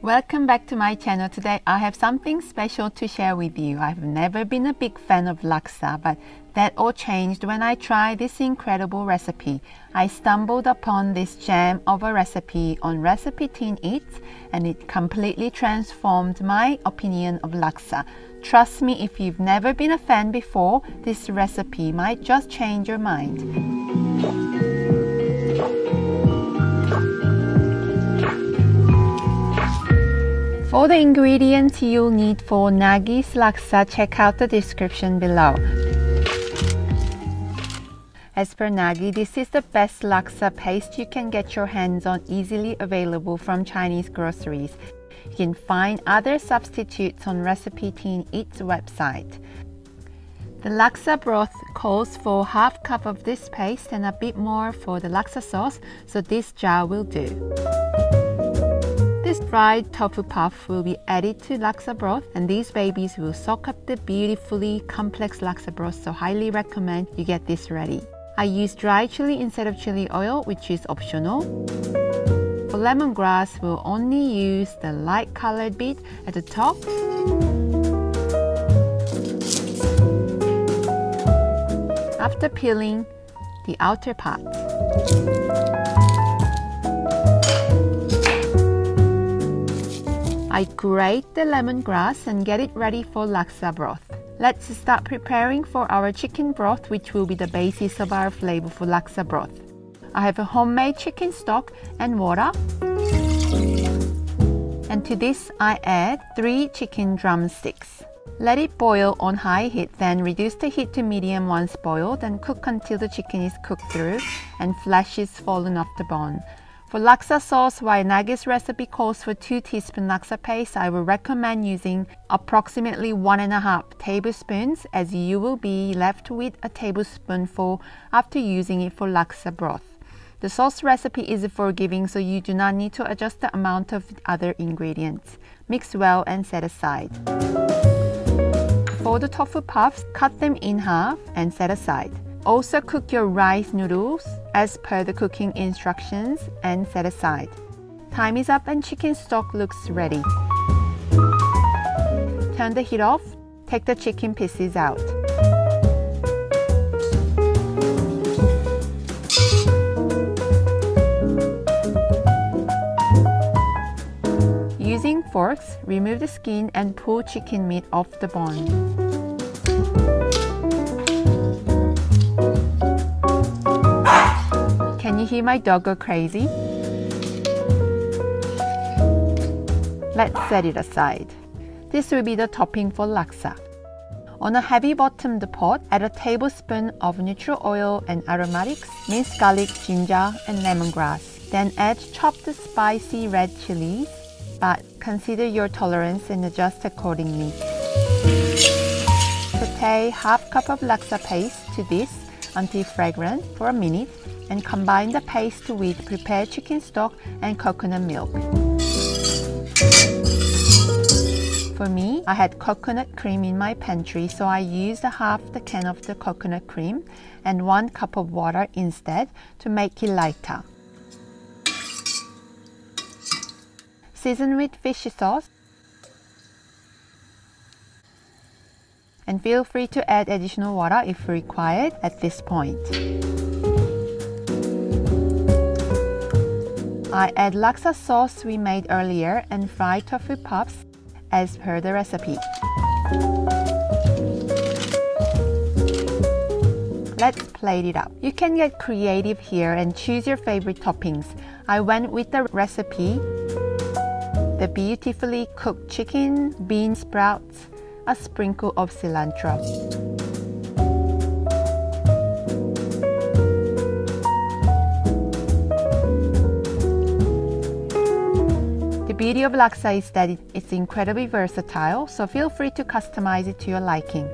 Welcome back to my channel. Today I have something special to share with you. I've never been a big fan of laksa, but that all changed when I tried this incredible recipe. I stumbled upon this gem of a recipe on RecipeTin Eats, and it completely transformed my opinion of laksa. Trust me, if you've never been a fan before, this recipe might just change your mind. For the ingredients you'll need for Nagi's laksa, check out the description below. As per Nagi, this is the best laksa paste you can get your hands on, easily available from Chinese groceries. You can find other substitutes on RecipeTin Eats website. The laksa broth calls for half cup of this paste and a bit more for the laksa sauce, so this jar will do. This fried tofu puff will be added to laksa broth, and these babies will soak up the beautifully complex laksa broth, so highly recommend you get this ready. I use dry chili instead of chili oil, which is optional. For lemongrass, we'll only use the light colored bit at the top. After peeling the outer part. I grate the lemongrass and get it ready for laksa broth. Let's start preparing for our chicken broth, which will be the basis of our flavorful laksa broth. I have a homemade chicken stock and water. And to this I add 3 chicken drumsticks. Let it boil on high heat, then reduce the heat to medium once boiled and cook until the chicken is cooked through and flesh is fallen off the bone. For laksa sauce, while Nagi's recipe calls for 2 teaspoons laksa paste, I will recommend using approximately 1.5 tablespoons, as you will be left with a tablespoonful after using it for laksa broth. The sauce recipe is forgiving, so you do not need to adjust the amount of other ingredients. Mix well and set aside. For the tofu puffs, cut them in half and set aside. Also cook your rice noodles as per the cooking instructions and set aside. Time is up and chicken stock looks ready. Turn the heat off. Take the chicken pieces out. Using forks, remove the skin and pull chicken meat off the bone. Can you hear my dog go crazy? Let's set it aside. This will be the topping for laksa. On a heavy bottomed pot, add a tablespoon of neutral oil and aromatics, minced garlic, ginger, and lemongrass. Then add chopped spicy red chilies, but consider your tolerance and adjust accordingly. Saute half cup of laksa paste to this until fragrant for a minute, and combine the paste with prepared chicken stock and coconut milk. For me, I had coconut cream in my pantry, so I used half the can of the coconut cream and 1 cup of water instead to make it lighter. Season with fish sauce. And feel free to add additional water if required at this point. I add laksa sauce we made earlier and fried tofu puffs as per the recipe. Let's plate it up. You can get creative here and choose your favorite toppings. I went with the recipe, the beautifully cooked chicken, bean sprouts, a sprinkle of cilantro. The beauty of laksa is that it's incredibly versatile, so feel free to customize it to your liking.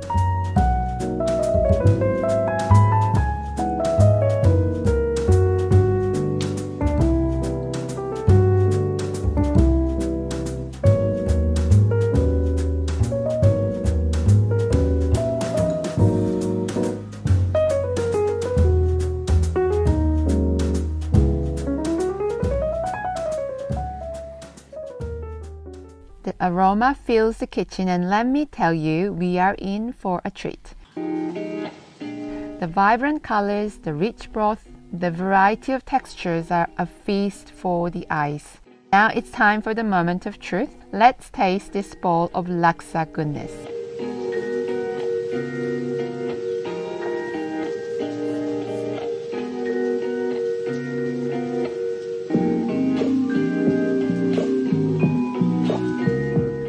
The aroma fills the kitchen, and let me tell you, we are in for a treat. The vibrant colors, the rich broth, the variety of textures are a feast for the eyes. Now it's time for the moment of truth. Let's taste this bowl of laksa goodness.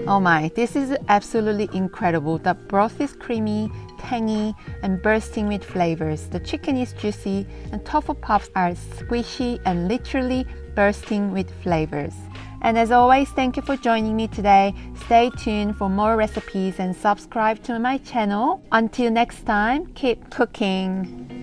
Oh my, this is absolutely incredible. The broth is creamy, tangy, and bursting with flavors. The chicken is juicy, and tofu puffs are squishy and literally bursting with flavors. And as always, thank you for joining me today. Stay tuned for more recipes and subscribe to my channel. Until next time, keep cooking.